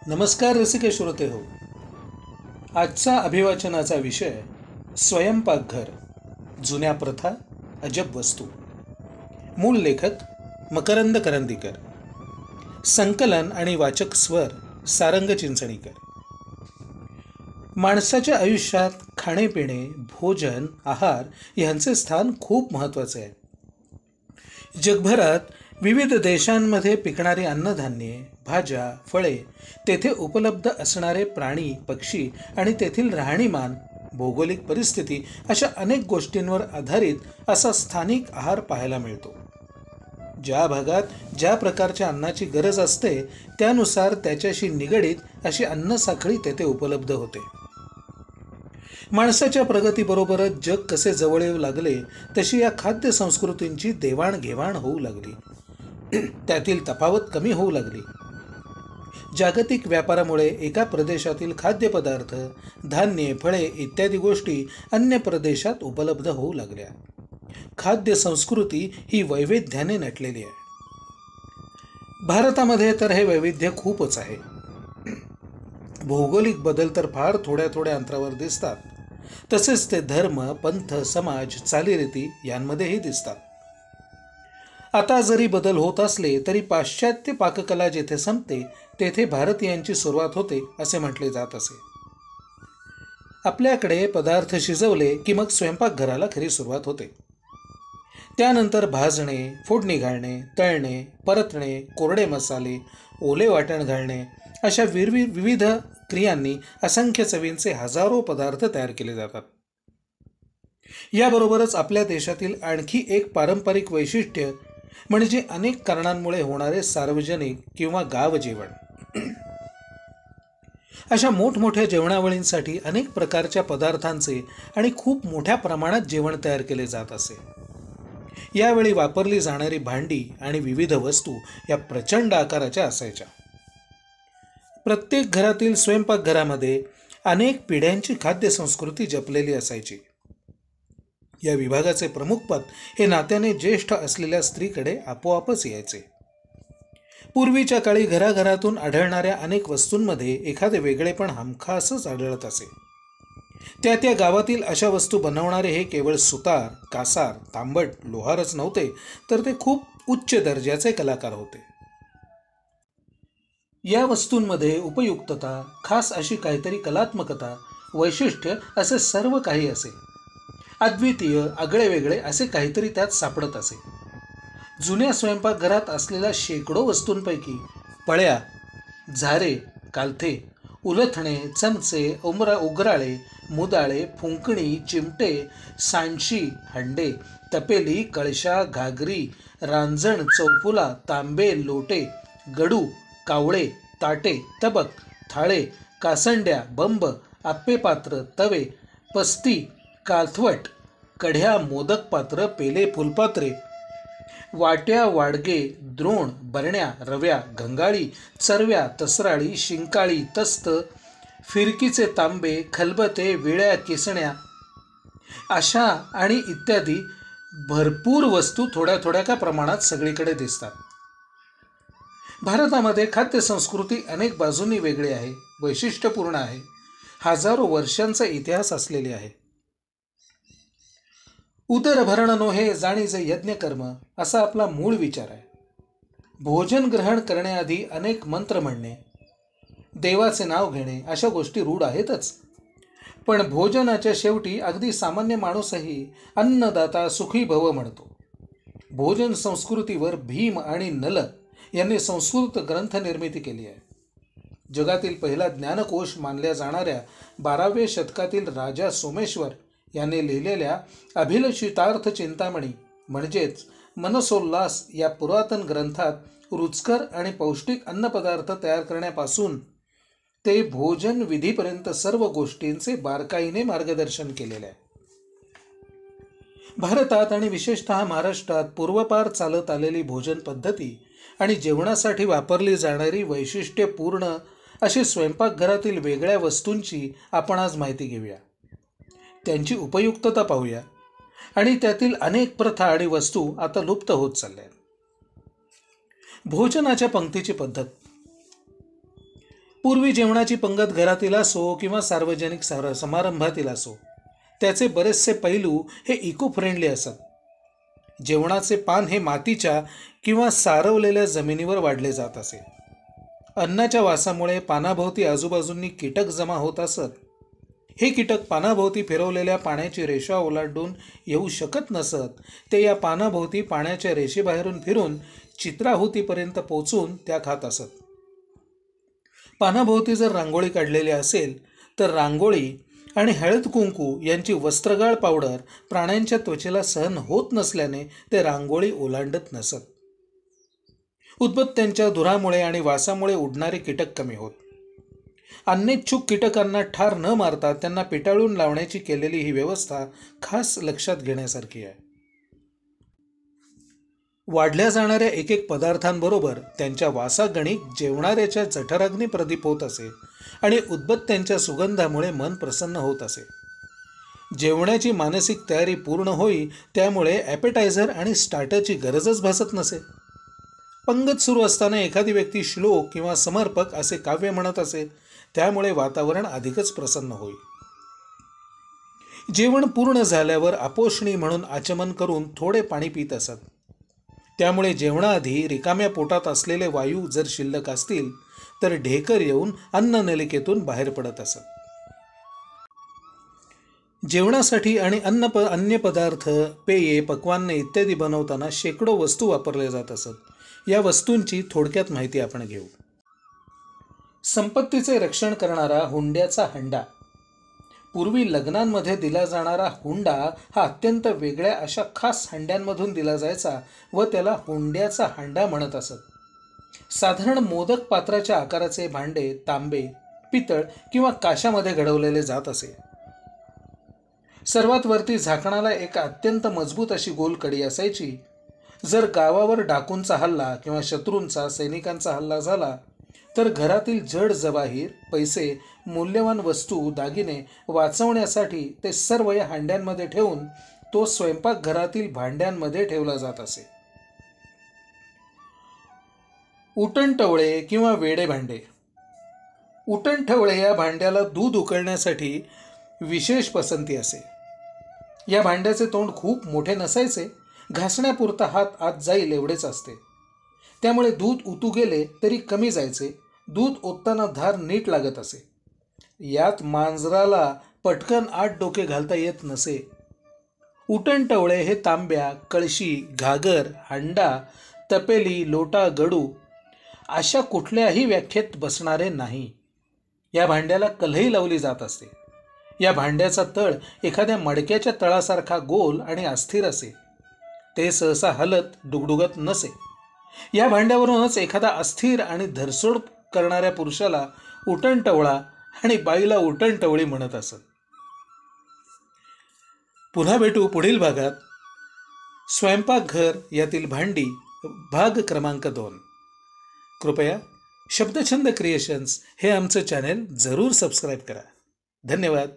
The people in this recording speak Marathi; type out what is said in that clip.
नमस्कार रसिक श्रोते हो. आजचा अभिवाचनाचा विषय स्वयंपाकघर, जुन्या प्रथा, अजब वस्तू. मूळ लेखक मकरंद करंदीकर. संकलन आणि वाचक स्वर सारंग चिंचणीकर. माणसाच्या आयुष्यात खाणेपिणे, भोजन, आहार यांचे स्थान खूप महत्त्वाचे आहे. जगभरात विविध देशांमध्ये पिकणारी अन्नधान्ये, भाज्या, फळे, तेथे उपलब्ध असणारे प्राणी, पक्षी आणि तेथील राहणीमान, भौगोलिक परिस्थिती अशा अनेक गोष्टींवर आधारित असा स्थानिक आहार पाहायला मिळतो. ज्या भागात ज्या प्रकारच्या अन्नाची गरज असते त्यानुसार त्याच्याशी निगडीत अशी अन्नसाखळी तेथे उपलब्ध होते. माणसाच्या प्रगतीबरोबरच जग कसे जवळ येऊ लागले तशी या खाद्य संस्कृतींची देवाणघेवाण होऊ लागली. त्यातील तफावत कमी होऊ लागली. जागतिक व्यापारामुळे एका प्रदेशातील खाद्यपदार्थ, धान्ये, फळे इत्यादी गोष्टी अन्य प्रदेशात उपलब्ध होऊ लागल्या. खाद्य संस्कृती ही वैविध्याने नटलेली आहे. भारतामध्ये तर हे वैविध्य खूपच आहे. भौगोलिक बदल तर फार थोड्या थोड्या अंतरावर दिसतात. तसेच ते धर्म, पंथ, समाज, चालीरीती यांमध्येही दिसतात. आता जरी बदल होत असले तरी पाश्चात्य पाककला जेथे संपते तेथे भारतीयांची सुरुवात होते असे म्हटले जात असे. आपल्याकडे पदार्थ शिजवले की मग स्वयंपाकघराला खरी सुरुवात होते. त्यानंतर भाजणे, फोडणी घालणे, तळणे, परतणे, कोरडे मसाले, ओले वाटण घालणे अशा विविध क्रियांनी असंख्य चवींचे हजारो पदार्थ तयार केले जातात. याबरोबरच आपल्या देशातील आणखी एक पारंपरिक वैशिष्ट्य म्हणजे अनेक कारणांमुळे होणारे सार्वजनिक किंवा गाव जेवण. अशा मोठमोठ्या जेवणावळींसाठी अनेक प्रकारच्या पदार्थांचे आणि खूप मोठ्या प्रमाणात जेवण तयार केले जात असे. यावेळी वापरली जाणारी भांडी आणि विविध वस्तू या प्रचंड आकाराच्या असायच्या. प्रत्येक घरातील स्वयंपाकघरामध्ये अनेक पिढ्यांची खाद्य संस्कृती जपलेली असायची. या विभागाचे प्रमुखपद हे नात्याने ज्येष्ठ असलेल्या स्त्रीकडे आपोआपच यायचे. पूर्वीच्या काळी घराघरातून आढळणाऱ्या अनेक वस्तूंमध्ये एखादे वेगळेपण हमखासच आढळत असे. त्या गावातील अशा वस्तू बनवणारे हे केवळ सुतार, कासार, तांबट, लोहारच नव्हते तर ते खूप उच्च दर्जाचे कलाकार होते. या वस्तूंमध्ये उपयुक्तता, खास अशी काहीतरी कलात्मकता, वैशिष्ट्य असे सर्व काही असे. अद्वितीय, आगळेवेगळे असे काहीतरी त्यात सापडत असे. जुन्या स्वयंपाकघरात असलेल्या शेकडो वस्तूंपैकी पळ्या, झारे, कालथे, उलथणे, चमचे, उगराळे, मुदाळे, फुंकणी, चिमटे, सांडशी, हंडे, तपेली, कळशा, घागरी, रांजण, चौफुला, तांबे, लोटे, गडू, कावळे, ताटे, तबक, थाळे, कासंड्या, बंब, आप्पेपात्र, तवे, पस्ती, कालथवट, कढ्या, मोदक पात्र, पेले, फुलपात्रे, वाट्या, वाडगे, द्रोण, बरण्या, रव्या, घंगाळी, चरव्या, तसराळी, शिंकाळी, तस्त, फिरकीचे तांबे, खलबते, विळ्या, किसण्या अशा आणि इत्यादी भरपूर वस्तू थोड्या थोड्या का प्रमाणात सगळीकडे दिसतात. भारतामध्ये खाद्य संस्कृती अनेक बाजूंनी वेगळी आहे, वैशिष्ट्यपूर्ण आहे, हजारो वर्षांचा इतिहास असलेली आहे. उदरभरण नोहे जाणीजे यज्ञकर्म असा आपला मूळ विचार आहे. भोजन ग्रहण करण्याआधी अनेक मंत्र म्हणणे, देवाचे नाव घेणे अशा गोष्टी रूढ आहेतच. पण भोजनाच्या शेवटी अगदी सामान्य माणूसही अन्नदाता सुखी भव म्हणतो. भोजन संस्कृतीवर भीम आणि नल यांनी संस्कृत ग्रंथ निर्मिती केली आहे. जगातील पहिला ज्ञानकोश मानल्या जाणाऱ्या 12व्या शतकातील राजा सोमेश्वर यांनी लिहिलेल्या अभिलषितार्थ चिंतामणी म्हणजेच मनसोल्लास या पुरातन ग्रंथात रुचकर आणि पौष्टिक अन्नपदार्थ तयार करण्यापासून ते भोजन विधीपर्यंत सर्व गोष्टींचे बारकाईने मार्गदर्शन केलेले आहे. भारतात आणि विशेषतः महाराष्ट्रात पूर्वपार चालत आलेली भोजन पद्धती आणि जेवणासाठी वापरली जाणारी वैशिष्ट्यपूर्ण अशी स्वयंपाकघरातील वेगळ्या वस्तूंची आपण आज माहिती घेऊया. त्यांची उपयुक्तता पाहूया आणि त्यातील अनेक प्रथा आणि वस्तू आता लुप्त होत चालल्या. भोजनाच्या पंक्तीची पद्धत. पूर्वी जेवणाची पंगत घरातील असो किंवा सार्वजनिक समारंभातील असो, त्याचे बरेचसे पैलू हे इको फ्रेंडली असत. जेवणाचे पान हे मातीच्या किंवा सारवलेल्या जमिनीवर वाढले जात असे. अन्नाच्या वासामुळे पानाभोवती आजूबाजूंनी कीटक जमा होत असत. हे कीटक पानाभोवती फिरवलेल्या पाण्याची रेषा ओलांडून येऊ शकत नसत. ते या पानाभोवती पाण्याच्या रेषेबाहेरून फिरून चित्राहुतीपर्यंत पोचून त्या खात असत. पानाभोवती जर रांगोळी काढलेली असेल तर रांगोळी आणि हळद कुंकू यांची वस्त्रगाळ पावडर प्राण्यांच्या त्वचेला सहन होत नसल्याने ते रांगोळी ओलांडत नसत. उदबत्त्यांच्या धुरामुळे आणि वासामुळे उडणारे कीटक कमी होत. अन्नेच्छुक कीटकांना ठार न मारता त्यांना पिटाळून लावण्याची केलेली ही व्यवस्था खास लक्षात घेण्यासारखी आहे. वाढल्या जाणाऱ्या एक एक पदार्थांबरोबर त्यांच्या वासागणिक जेवणाऱ्याच्या जठराग्नी प्रदीप होत असे आणि उदबत्त्यांच्या सुगंधामुळे मन प्रसन्न होत असे. जेवणाची मानसिक तयारी पूर्ण होई त्यामुळे ॲपेटायझर आणि स्टार्टरची गरजच भासत नसे. पंगत सुरू असताना एखादी व्यक्ती श्लोक किंवा समर्पक असे काव्य म्हणत असे, त्यामुळे वातावरण अधिकच प्रसन्न होई. जेवण पूर्ण झाल्यावर आपोषणी म्हणून आचमन करून थोडे पाणी पित असत. त्यामुळे जेवणाआधी रिकाम्या पोटात असलेले वायू जर शिल्लक असतील तर ढेकर येऊन अन्ननलिकेतून बाहेर पडत असत. जेवणासाठी आणि अन्य पदार्थ, पेये, पक्वान्ने इत्यादी बनवताना शेकडो वस्तू वापरल्या जात असत. या वस्तूंची थोडक्यात माहिती आपण घेऊ. संपत्तीचे रक्षण करणारा हुंड्याचा हंडा. पूर्वी लग्नांमध्ये दिला जाणारा हुंडा हा अत्यंत वेगळ्या अशा खास हंड्यांमधून दिला जायचा व त्याला हुंड्याचा हंडा म्हणत असत. साधारण मोदक पात्राच्या आकाराचे भांडे तांबे, पितळ किंवा काशामध्ये घडवलेले जात असे. सर्वात वरती झाकणाला एक अत्यंत मजबूत अशी गोल कडी असायची. जर गावावर डाकूंचा हल्ला किंवा शत्रूंचा सैनिकांचा हल्ला झाला तर घरातील जड जवाहीर, पैसे, मूल्यवान वस्तू, दागिने वाचवण्यासाठी ते सर्व या हांड्यांमध्ये ठेवून तो स्वयंपाकघरातील भांड्यांमध्ये ठेवला जात असे. उटणटवळे किंवा वेडे भांडे. उटणटवळे या भांड्याला दूध उकळण्यासाठी विशेष पसंती असे. या भांड्याचे तोंड खूप मोठे नसायचे. घासण्यापुरता हात आत जाईल एवढेच असते. त्यामुळे दूध उतू गेले तरी कमी जायचे. दूध ओतताना धार नीट लागत असे. यात मांजराला पटकन 8 डोके घालता येत नसे. उटणटवळे हे तांब्या, कळशी, घागर, हंडा, तपेली, लोटा, गडू अशा कुठल्याही व्याख्येत बसणारे नाही. या भांड्याला कलही लावली जात असते. या भांड्याचा तळ एखाद्या मडक्याच्या तळासारखा गोल आणि अस्थिर असे. ते सहसा हलत डुगडुगत नसे. या भांड्यावरूनच एखादा अस्थिर आणि धरसोड करणाऱ्या पुरुषाला उटणटवळा आणि बाईला उटणटवळी म्हणत असत. पुन्हा भेटू पुढील भागात. स्वयंपाकघर यातील भांडी भाग क्रमांक 2. कृपया शब्दछंद क्रिएशन्स हे आमचं चॅनेल जरूर सबस्क्राईब करा. धन्यवाद.